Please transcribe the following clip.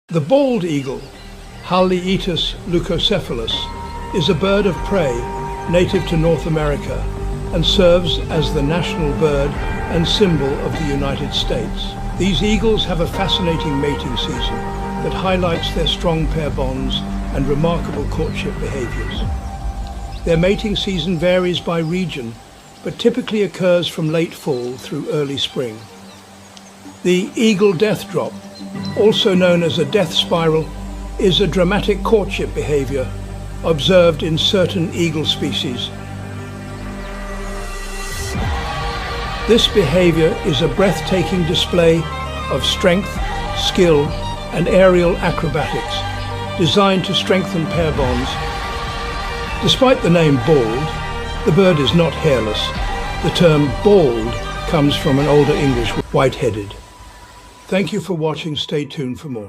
The bald eagle, Haliaeetus leucocephalus, is a bird of prey native to North America and serves as the national bird and symbol of the United States. These eagles have a fascinating mating season that highlights their strong pair bonds and remarkable courtship behaviors. Their mating season varies by region, but typically occurs from late fall through early spring. The eagle death drop, also known as a death spiral, is a dramatic courtship behavior observed in certain eagle species. This behavior is a breathtaking display of strength, skill, and aerial acrobatics, designed to strengthen pair bonds. Despite the name bald, the bird is not hairless. The term bald comes from an older English white-headed. Thank you for watching. Stay tuned for more.